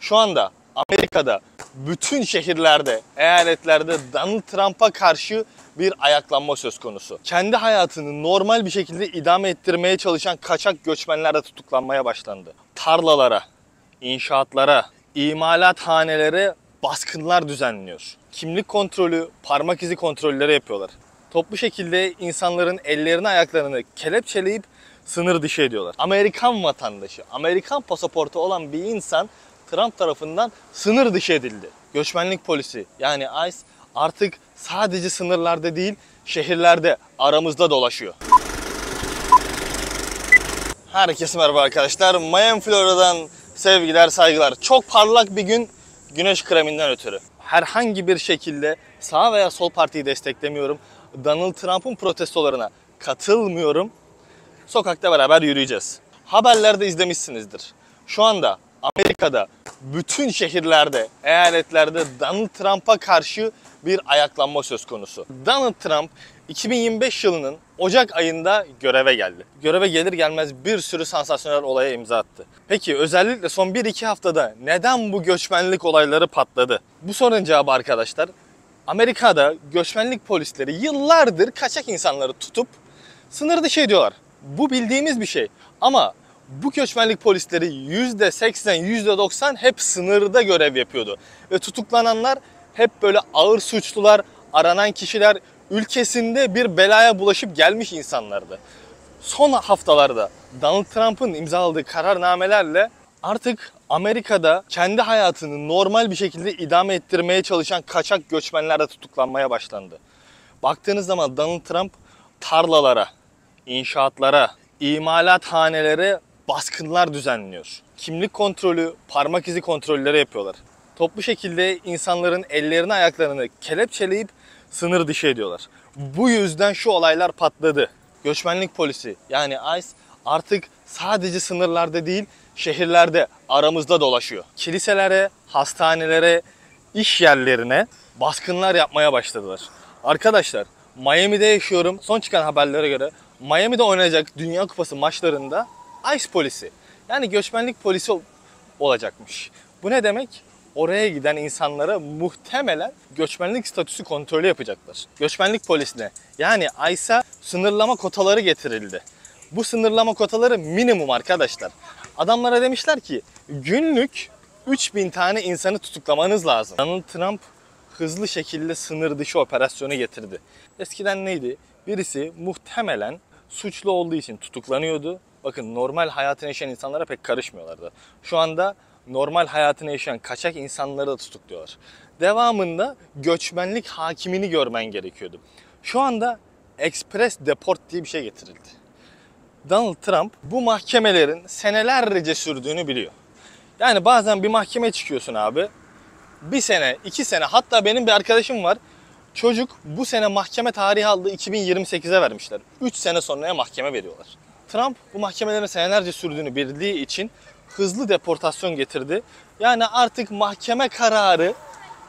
Şu anda Amerika'da bütün şehirlerde, eyaletlerde Donald Trump'a karşı bir ayaklanma söz konusu. Kendi hayatını normal bir şekilde idame ettirmeye çalışan kaçak göçmenler de tutuklanmaya başlandı. Tarlalara, inşaatlara, imalathanelere baskınlar düzenliyor. Kimlik kontrolü, parmak izi kontrolleri yapıyorlar. Toplu şekilde insanların ellerini ayaklarını kelepçeleyip sınır dışı ediyorlar. Amerikan vatandaşı, Amerikan pasaportu olan bir insan Trump tarafından sınır dışı edildi. Göçmenlik polisi yani ICE artık sadece sınırlarda değil şehirlerde aramızda dolaşıyor. Herkese merhaba arkadaşlar. Miami, Florida'dan sevgiler, saygılar. Çok parlak bir gün güneş kreminden ötürü. Herhangi bir şekilde sağ veya sol partiyi desteklemiyorum. Donald Trump'ın protestolarına katılmıyorum. Sokakta beraber yürüyeceğiz. Haberlerde izlemişsinizdir. Şu anda Amerika'da bütün şehirlerde, eyaletlerde Donald Trump'a karşı bir ayaklanma söz konusu. Donald Trump 2025 yılının Ocak ayında göreve geldi. Göreve gelir gelmez bir sürü sansasyonel olaya imza attı. Peki özellikle son 1-2 haftada neden bu göçmenlik olayları patladı? Bu sorunun cevabı arkadaşlar, Amerika'da göçmenlik polisleri yıllardır kaçak insanları tutup sınır dışı ediyorlar. Bu bildiğimiz bir şey ama bu göçmenlik polisleri %80, %90 hep sınırda görev yapıyordu. Ve tutuklananlar hep böyle ağır suçlular, aranan kişiler, ülkesinde bir belaya bulaşıp gelmiş insanlardı. Son haftalarda Donald Trump'ın imzaladığı kararnamelerle artık Amerika'da kendi hayatını normal bir şekilde idame ettirmeye çalışan kaçak göçmenler de tutuklanmaya başlandı. Baktığınız zaman Donald Trump tarlalara, inşaatlara, imalathanelere baskınlar düzenliyor. Kimlik kontrolü, parmak izi kontrolleri yapıyorlar. Toplu şekilde insanların ellerini ayaklarını kelepçeleyip sınır dışı ediyorlar. Bu yüzden şu olaylar patladı. Göçmenlik polisi yani ICE artık sadece sınırlarda değil şehirlerde aramızda dolaşıyor. Kiliselere, hastanelere, iş yerlerine baskınlar yapmaya başladılar. Arkadaşlar Miami'de yaşıyorum. Son çıkan haberlere göre Miami'de oynanacak Dünya Kupası maçlarında ICE polisi yani göçmenlik polisi olacakmış. Bu ne demek? Oraya giden insanlara muhtemelen göçmenlik statüsü kontrolü yapacaklar. Göçmenlik polisine yani ICE'a sınırlama kotaları getirildi. Bu sınırlama kotaları minimum arkadaşlar. Adamlara demişler ki günlük 3000 tane insanı tutuklamanız lazım. Donald Trump hızlı şekilde sınır dışı operasyonu getirdi. Eskiden neydi? Birisi muhtemelen suçlu olduğu için tutuklanıyordu. Bakın normal hayatını yaşayan insanlara pek karışmıyorlardı. Şu anda normal hayatını yaşayan kaçak insanları da tutukluyorlar. Devamında göçmenlik hakimini görmen gerekiyordu. Şu anda Express Deport diye bir şey getirildi. Donald Trump bu mahkemelerin senelerce sürdüğünü biliyor. Yani bazen bir mahkeme çıkıyorsun abi. 1 sene, 2 sene, hatta benim bir arkadaşım var. Çocuk bu sene mahkeme tarihi aldı, 2028'e vermişler. 3 sene sonraya mahkeme veriyorlar. Trump bu mahkemelerin senelerce sürdüğünü bildiği için hızlı deportasyon getirdi. Yani artık mahkeme kararı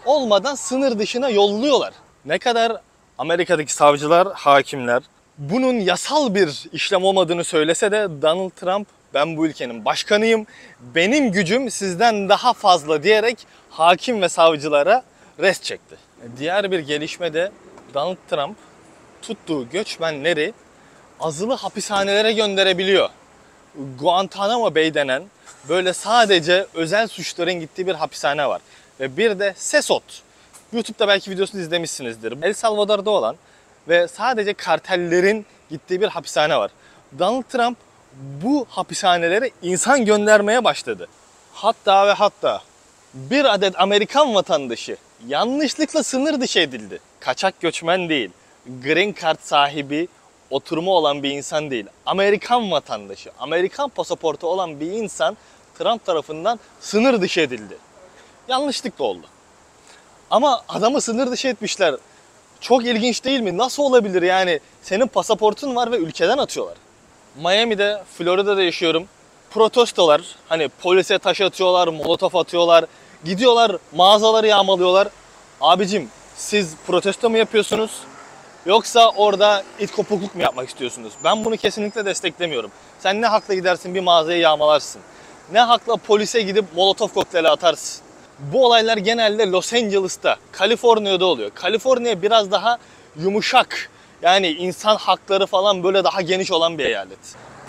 olmadan sınır dışına yolluyorlar. Ne kadar Amerika'daki savcılar, hakimler bunun yasal bir işlem olmadığını söylese de Donald Trump ben bu ülkenin başkanıyım, benim gücüm sizden daha fazla diyerek hakim ve savcılara rest çekti. Diğer bir gelişme de Donald Trump tuttuğu göçmenleri azılı hapishanelere gönderebiliyor. Guantanamo Bay denen böyle sadece özel suçların gittiği bir hapishane var. Ve bir de Sesot. YouTube'da belki videosunu izlemişsinizdir. El Salvador'da olan ve sadece kartellerin gittiği bir hapishane var. Donald Trump bu hapishanelere insan göndermeye başladı. Hatta ve hatta bir adet Amerikan vatandaşı yanlışlıkla sınır dışı edildi. Kaçak göçmen değil, green card sahibi, oturumu olan bir insan değil. Amerikan vatandaşı, Amerikan pasaportu olan bir insan Trump tarafından sınır dışı edildi. Yanlışlıkla oldu. Ama adamı sınır dışı etmişler. Çok ilginç değil mi? Nasıl olabilir yani? Senin pasaportun var ve ülkeden atıyorlar. Miami'de, Florida'da yaşıyorum. Protestolar, hani polise taş atıyorlar, molotof atıyorlar. Gidiyorlar, mağazaları yağmalıyorlar. Abicim siz protesto mu yapıyorsunuz? Yoksa orada it kopukluk mu yapmak istiyorsunuz? Ben bunu kesinlikle desteklemiyorum. Sen ne hakla gidersin bir mağazayı yağmalarsın? Ne hakla polise gidip molotof kokteyli atarsın? Bu olaylar genelde Los Angeles'ta, Kaliforniya'da oluyor. Kaliforniya biraz daha yumuşak. Yani insan hakları falan böyle daha geniş olan bir eyalet.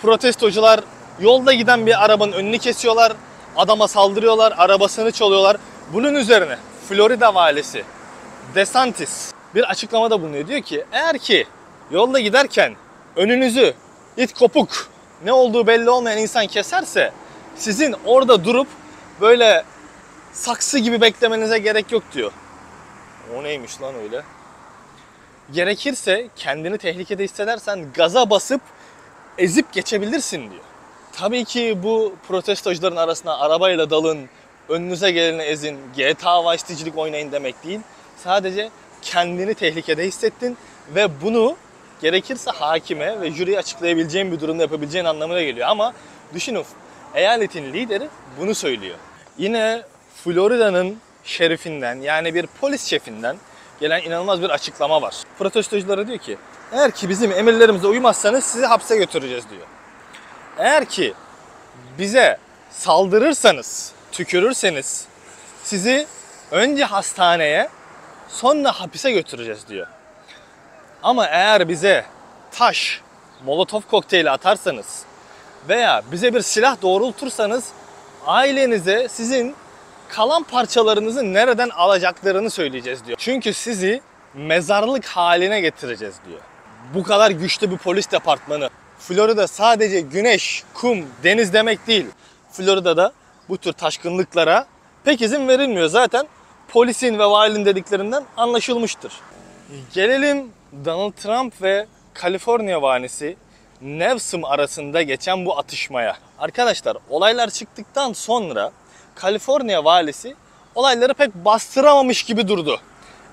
Protestocular yolda giden bir arabanın önünü kesiyorlar. Adama saldırıyorlar, arabasını çalıyorlar. Bunun üzerine Florida valisi DeSantis bir açıklamada bulunuyor. Diyor ki eğer ki yolda giderken önünüzü it kopuk ne olduğu belli olmayan insan keserse sizin orada durup böyle saksı gibi beklemenize gerek yok diyor. O neymiş lan öyle? Gerekirse kendini tehlikede hissedersen gaza basıp ezip geçebilirsin diyor. Tabii ki bu protestocuların arasına arabayla dalın, önünüze geleni ezin, GTA Vice City'cilik oynayın demek değil. Sadece kendini tehlikede hissettin ve bunu gerekirse hakime ve jüriye açıklayabileceğin bir durumda yapabileceğin anlamına geliyor. Ama düşünün, eyaletin lideri bunu söylüyor. Yine Florida'nın şerifinden, yani bir polis şefinden gelen inanılmaz bir açıklama var. Protestoculara diyor ki, eğer ki bizim emirlerimize uymazsanız sizi hapse götüreceğiz diyor. Eğer ki bize saldırırsanız, tükürürseniz sizi önce hastaneye sonra hapise götüreceğiz diyor. Ama eğer bize taş, molotof kokteyli atarsanız veya bize bir silah doğrultursanız ailenize sizin kalan parçalarınızı nereden alacaklarını söyleyeceğiz diyor. Çünkü sizi mezarlık haline getireceğiz diyor. Bu kadar güçlü bir polis departmanı. Florida sadece güneş, kum, deniz demek değil. Florida'da bu tür taşkınlıklara pek izin verilmiyor. Zaten polisin ve valinin dediklerinden anlaşılmıştır. Gelelim Donald Trump ve Kaliforniya valisi Newsom arasında geçen bu atışmaya. Arkadaşlar, olaylar çıktıktan sonra Kaliforniya valisi olayları pek bastıramamış gibi durdu.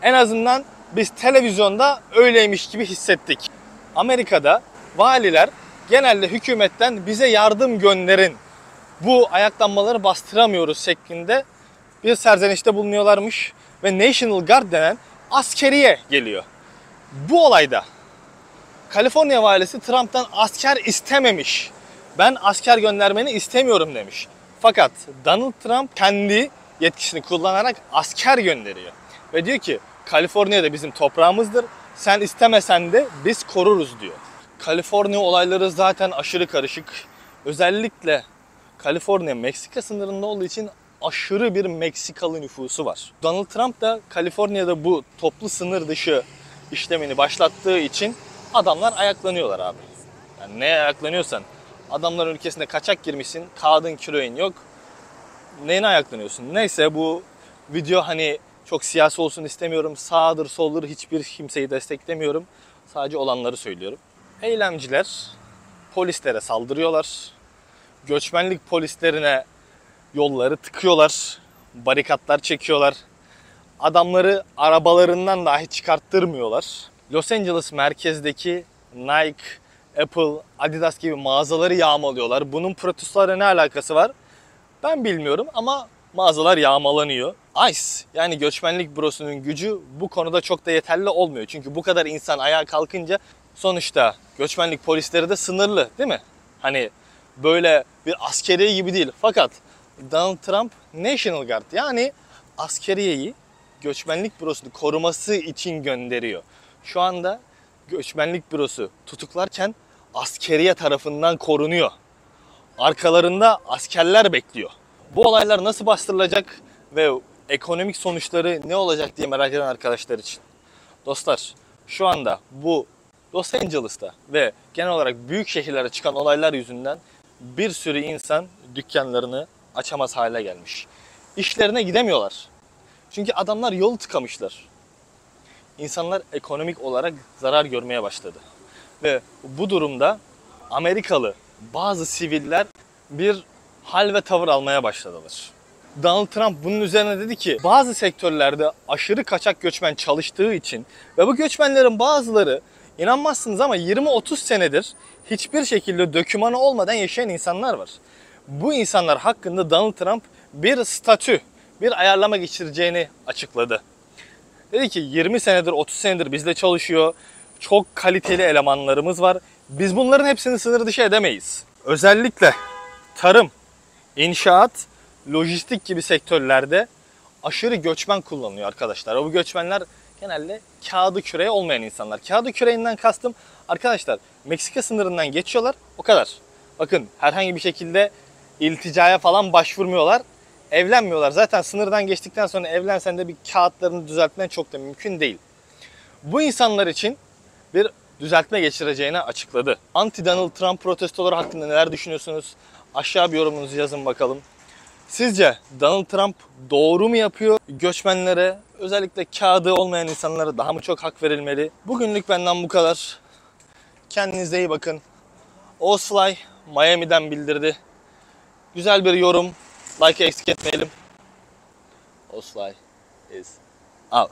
En azından biz televizyonda öyleymiş gibi hissettik. Amerika'da valiler genelde hükümetten bize yardım gönderin, bu ayaklanmaları bastıramıyoruz şeklinde bir serzenişte bulunuyorlarmış ve National Guard denen askeriye geliyor. Bu olayda Kaliforniya valisi Trump'tan asker istememiş. Ben asker göndermeni istemiyorum demiş. Fakat Donald Trump kendi yetkisini kullanarak asker gönderiyor. Ve diyor ki Kaliforniya'da bizim toprağımızdır. Sen istemesen de biz koruruz diyor. Kaliforniya olayları zaten aşırı karışık. Özellikle Kaliforniya Meksika sınırında olduğu için aşırı bir Meksikalı nüfusu var. Donald Trump da Kaliforniya'da bu toplu sınır dışı işlemini başlattığı için adamlar ayaklanıyorlar abi. Yani neye ayaklanıyorsan, adamların ülkesine kaçak girmişsin, kağıdın küreğin yok. Neyine ayaklanıyorsun? Neyse, bu video hani çok siyasi olsun istemiyorum. Sağdır soldur hiçbir kimseyi desteklemiyorum. Sadece olanları söylüyorum. Eylemciler polislere saldırıyorlar. Göçmenlik polislerine yolları tıkıyorlar. Barikatlar çekiyorlar. Adamları arabalarından dahi çıkarttırmıyorlar. Los Angeles merkezdeki Nike, Apple, Adidas gibi mağazaları yağmalıyorlar. Bunun protestolarla ne alakası var? Ben bilmiyorum ama mağazalar yağmalanıyor. ICE, yani göçmenlik bürosunun gücü bu konuda çok da yeterli olmuyor. Çünkü bu kadar insan ayağa kalkınca sonuçta göçmenlik polisleri de sınırlı, değil mi? Hani böyle bir askeriye gibi değil. Fakat Donald Trump National Guard, yani askeriyeyi göçmenlik bürosunu koruması için gönderiyor. Şu anda göçmenlik bürosu tutuklarken askeriye tarafından korunuyor. Arkalarında askerler bekliyor. Bu olaylar nasıl bastırılacak ve ekonomik sonuçları ne olacak diye merak eden arkadaşlar için. Dostlar, şu anda bu Los Angeles'ta ve genel olarak büyük şehirlere çıkan olaylar yüzünden bir sürü insan dükkanlarını açamaz hale gelmiş. İşlerine gidemiyorlar. Çünkü adamlar yolu tıkamışlar. İnsanlar ekonomik olarak zarar görmeye başladı. Ve bu durumda Amerikalı bazı siviller bir hal ve tavır almaya başladılar. Donald Trump bunun üzerine dedi ki bazı sektörlerde aşırı kaçak göçmen çalıştığı için ve bu göçmenlerin bazıları, inanmazsınız ama 20-30 senedir hiçbir şekilde dokümanı olmadan yaşayan insanlar var. Bu insanlar hakkında Donald Trump bir statü, bir ayarlama geçireceğini açıkladı. Dedi ki 20 senedir, 30 senedir bizde çalışıyor. Çok kaliteli elemanlarımız var. Biz bunların hepsini sınır dışı edemeyiz. Özellikle tarım, İnşaat, lojistik gibi sektörlerde aşırı göçmen kullanılıyor arkadaşlar. Bu göçmenler genelde kağıdı küreği olmayan insanlar. Kağıdı küreğinden kastım arkadaşlar Meksika sınırından geçiyorlar, o kadar. Bakın herhangi bir şekilde ilticaya falan başvurmuyorlar. Evlenmiyorlar. Zaten sınırdan geçtikten sonra evlensen de bir kağıtlarını düzeltmen çok da mümkün değil. Bu insanlar için bir düzeltme geçireceğini açıkladı. Anti-Donald Trump protestoları hakkında neler düşünüyorsunuz? Aşağı bir yorumunuzu yazın bakalım. Sizce Donald Trump doğru mu yapıyor? Göçmenlere, özellikle kağıdı olmayan insanlara daha mı çok hak verilmeli? Bugünlük benden bu kadar. Kendinize iyi bakın. Ozfly Miami'den bildirdi. Güzel bir yorum. Like'ı eksik etmeyelim. Ozfly is out.